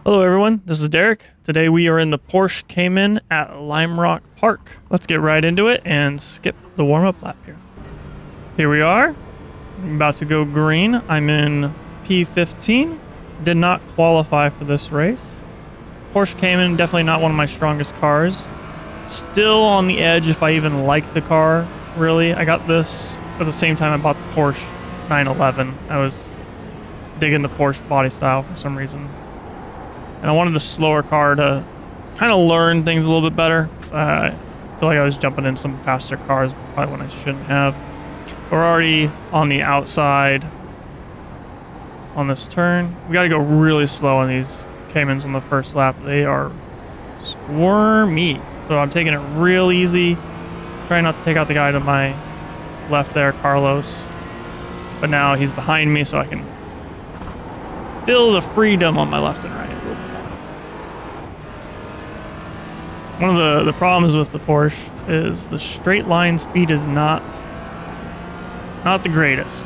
Hello everyone, this is Derek. Today we are in the Porsche Cayman at Lime Rock Park. Let's get right into it and skip the warm-up lap here. Here we are. I'm about to go green. I'm in P15. Did not qualify for this race. Porsche Cayman, definitely not one of my strongest cars. Still on the edge if I even like the car, really. I got this at the same time I bought the Porsche 911. I was digging the Porsche body style for some reason. And I wanted a slower car to kind of learn things a little bit better. I feel like I was jumping in some faster cars, probably when I shouldn't have. We're already on the outside on this turn. We got to go really slow on these Caymans on the first lap. They are squirmy. So I'm taking it real easy. Trying not to take out the guy to my left there, Carlos. But now he's behind me, so I can feel the freedom on my left and right. One of the problems with the Porsche is the straight line speed is not the greatest.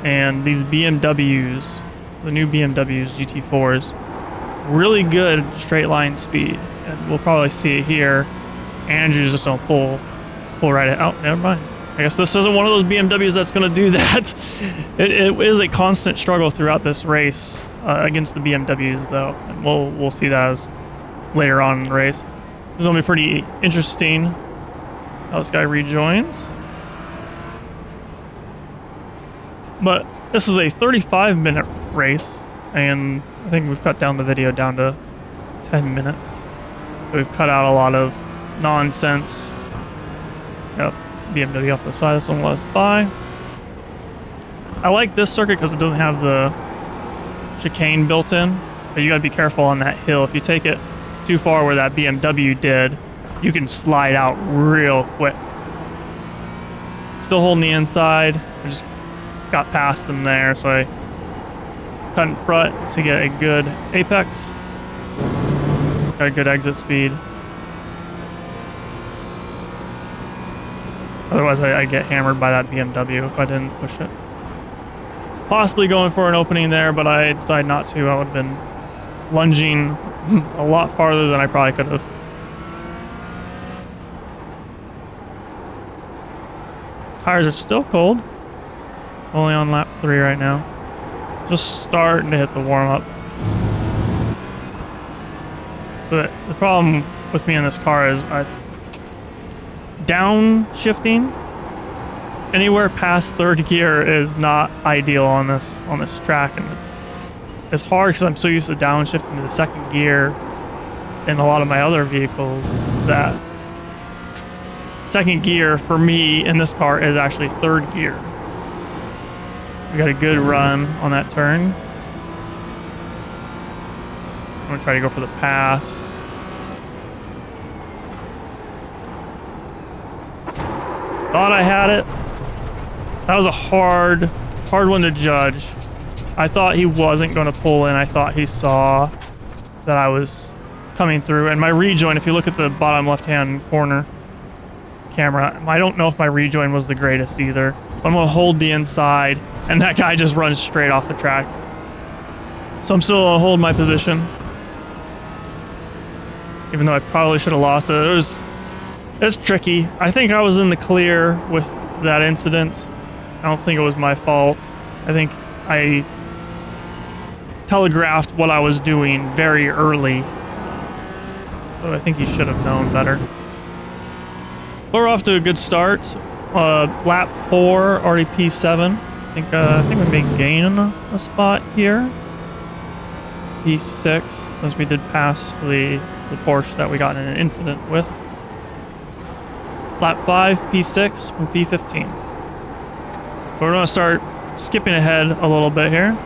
And these BMWs, the new BMWs GT4s, really good straight line speed. And we'll probably see it here. Andrew's just gonna pull right out. Oh, never mind. I guess this isn't one of those BMWs that's gonna do that. It is a constant struggle throughout this race against the BMWs, though. And we'll see that as later on in the race. This is going to be pretty interesting how this guy rejoins. But this is a 35-minute race, and I think we've cut down the video down to 10 minutes. So we've cut out a lot of nonsense. Yep, BMW off the side, this one let us by. I like this circuit because it doesn't have the chicane built in, but you got to be careful on that hill. If you take it too far where that BMW did, you can slide out real quick. Still holding the inside. I just got past them there, so I cut in front to get a good apex. Got a good exit speed. Otherwise I get hammered by that BMW if I didn't push it. Possibly going for an opening there, but I decided not to. I would have been lunging a lot farther than I probably could have. Tires are still cold. Only on lap 3 right now. Just starting to hit the warm-up. But the problem with me in this car is it's downshifting. Anywhere past third gear is not ideal on this track, and it's hard because I'm so used to downshifting to the second gear in a lot of my other vehicles that second gear for me in this car is actually third gear. We got a good run on that turn. I'm gonna try to go for the pass. Thought I had it. That was a hard one to judge. I thought he wasn't going to pull in. I thought he saw that I was coming through. And my rejoin, if you look at the bottom left-hand corner camera, I don't know if my rejoin was the greatest either. I'm going to hold the inside, and that guy just runs straight off the track. So I'm still going to hold my position, even though I probably should have lost it. It's tricky. I think I was in the clear with that incident. I don't think it was my fault. I think I telegraphed what I was doing very early. So I think he should have known better. We're off to a good start. Lap 4, already P7. I think we may gain a spot here. P6, since we did pass the Porsche that we got in an incident with. Lap 5, P6 from P15. We're going to start skipping ahead a little bit here.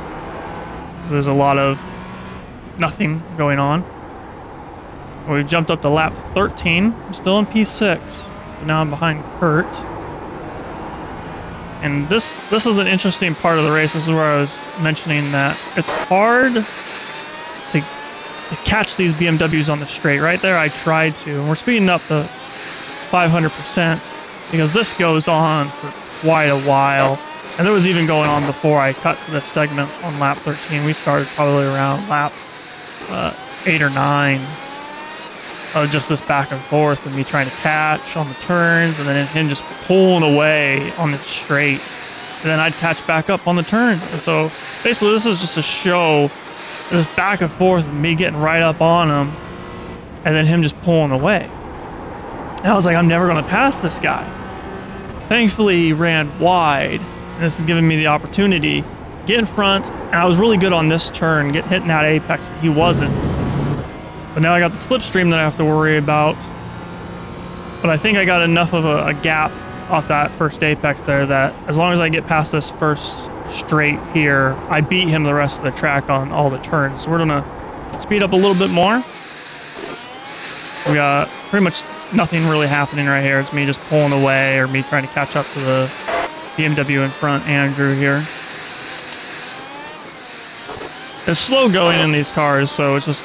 So there's a lot of nothing going on. We've jumped up to lap 13. I'm still in P6. But now I'm behind Kurt. And this is an interesting part of the race. This is where I was mentioning that it's hard to catch these BMWs on the straight. Right there I tried to. And we're speeding up to 500% because this goes on for quite a while. And it was even going on before I cut to this segment on lap 13. We started probably around lap 8 or 9 of just this back and forth and me trying to catch on the turns and then him just pulling away on the straight. And then I'd catch back up on the turns. And so basically this is just a show, this back and forth and me getting right up on him and then him just pulling away. And I was like, I'm never going to pass this guy. Thankfully, he ran wide. And this is giving me the opportunity to get in front. And I was really good on this turn, hitting that apex. He wasn't. But now I got the slipstream that I have to worry about. But I think I got enough of a gap off that first apex there that as long as I get past this first straight here, I beat him the rest of the track on all the turns. So we're gonna speed up a little bit more. We got pretty much nothing really happening right here. It's me just pulling away or me trying to catch up to the BMW in front, Andrew here. It's slow going in these cars, so it's just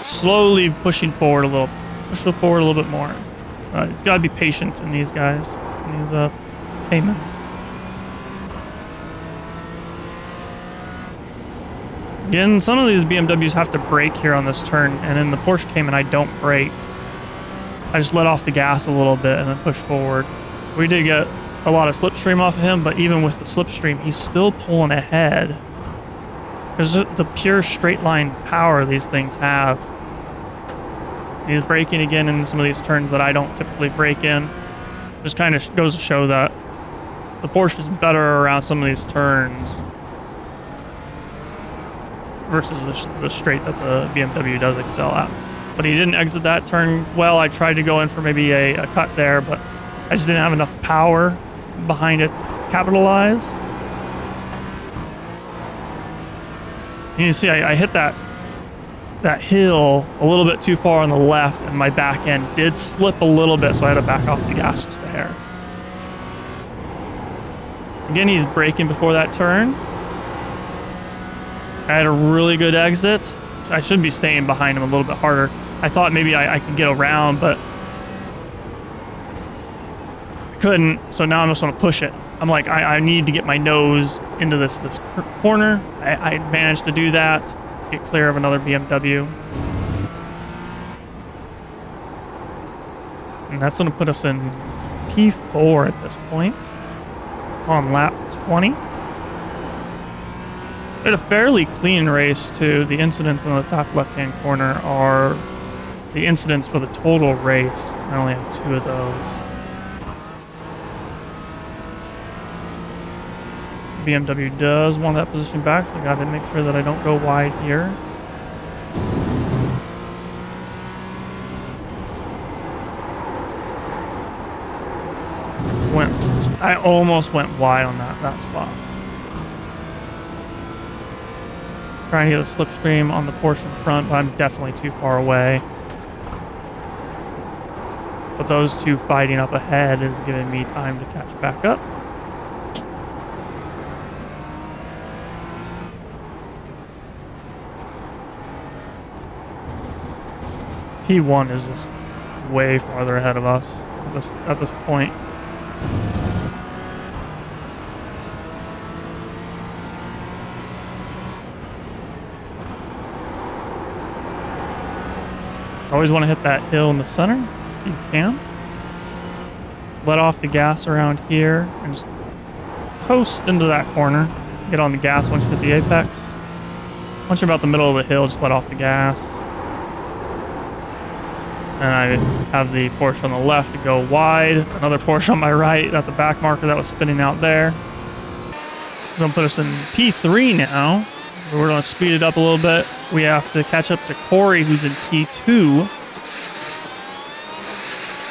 slowly pushing forward a little, push it forward a little bit more. You've got to be patient in these guys, in these Caymans. Again, some of these BMWs have to brake here on this turn, and in the Porsche Cayman, I don't brake. I just let off the gas a little bit and then push forward. We did get a lot of slipstream off of him, but even with the slipstream, he's still pulling ahead. There's the pure straight line power these things have. He's braking again in some of these turns that I don't typically brake in. Just kind of goes to show that the Porsche is better around some of these turns versus the straight that the BMW does excel at. But he didn't exit that turn well. I tried to go in for maybe a cut there, but I just didn't have enough power behind it to capitalize. You can see I hit that hill a little bit too far on the left, and my back end did slip a little bit, so I had to back off the gas just a hair. Again, he's braking before that turn. I had a really good exit. I should be staying behind him a little bit harder. I thought maybe I could get around, but I couldn't, so now I'm just going to push it. I'm like, I need to get my nose into this corner. I managed to do that, get clear of another BMW. And that's going to put us in P4 at this point, on lap 20. We had a fairly clean race too. The incidents in the top left-hand corner are the incidents for the total race. I only have 2 of those. BMW does want that position back, so I got to make sure that I don't go wide here. I almost went wide on that spot. Trying to get a slipstream on the Porsche in front, but I'm definitely too far away. But those two fighting up ahead is giving me time to catch back up. P1 is just way farther ahead of us at this point. Always want to hit that hill in the center if you can. Let off the gas around here and just coast into that corner. Get on the gas once you hit the apex. Once you're about the middle of the hill, just let off the gas. And I have the Porsche on the left to go wide. Another Porsche on my right. That's a back marker that was spinning out there. It's going to put us in P3 now. We're going to speed it up a little bit. We have to catch up to Corey, who's in P2.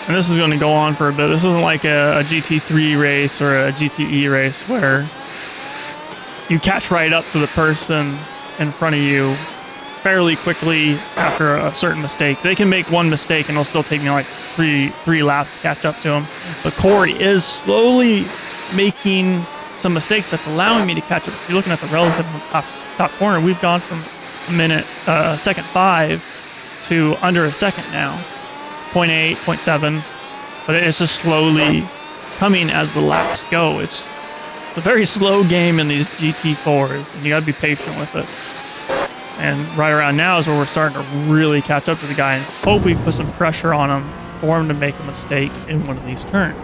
And this is going to go on for a bit. This isn't like a GT3 race or a GTE race where you catch right up to the person in front of you fairly quickly after a certain mistake. They can make one mistake and it'll still take me like three laps to catch up to them. But Corey is slowly making some mistakes that's allowing me to catch up. If you're looking at the relative top corner, we've gone from second 5 to under a second now. 0.8, 0.7. But it's just slowly coming as the laps go. It's a very slow game in these GT4s, and you gotta be patient with it. And right around now is where we're starting to really catch up to the guy and hope we put some pressure on him for him to make a mistake in one of these turns.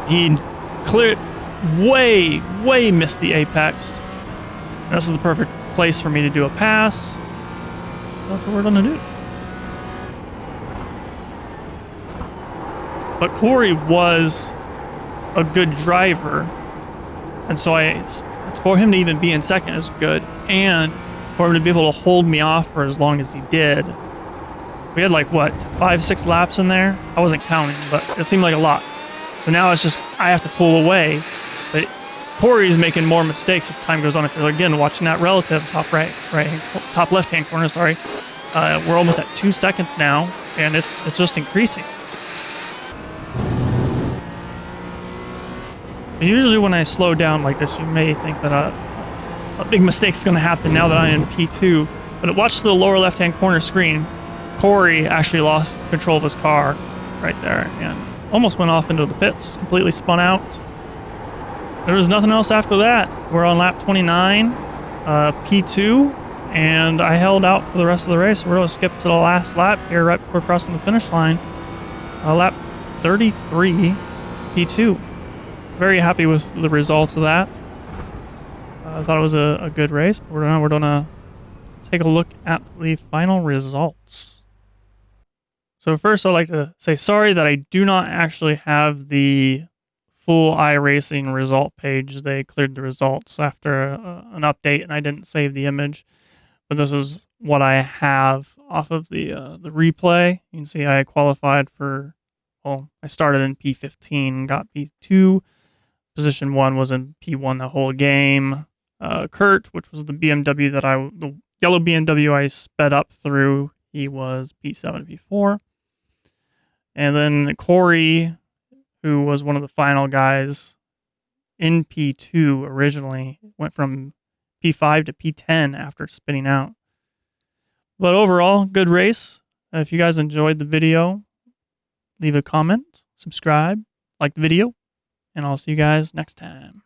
He cleared, way missed the apex. This is the perfect place for me to do a pass. That's what we're gonna do. But Corey was a good driver, and so for him to even be in second is good, and for him to be able to hold me off for as long as he did. We had like, what, 5-6 laps in there? I wasn't counting, but it seemed like a lot. So now it's just, I have to pull away. But Corey's making more mistakes as time goes on. If you're, again, watching that relative, top left-hand corner, sorry. We're almost at 2 seconds now, and it's just increasing. Usually when I slow down like this, you may think that a big mistake is going to happen now that I'm in P2. But watch the lower left-hand corner screen. Corey actually lost control of his car right there and almost went off into the pits, completely spun out. There was nothing else after that. We're on lap 29, P2, and I held out for the rest of the race. We're going to skip to the last lap here right before crossing the finish line. Lap 33, P2. Very happy with the results of that. I thought it was a good race. But we're gonna take a look at the final results. So first, I'd like to say sorry that I do not actually have the full iRacing result page. They cleared the results after an update, and I didn't save the image. But this is what I have off of the replay. You can see I qualified for. Well, I started in P15, got P2. Position 1 was in P1 the whole game. Kurt, which was the BMW the yellow BMW I sped up through, he was P7, P4. And then Corey, who was one of the final guys in P2 originally, went from P5 to P10 after spinning out. But overall, good race. If you guys enjoyed the video, leave a comment, subscribe, like the video, and I'll see you guys next time.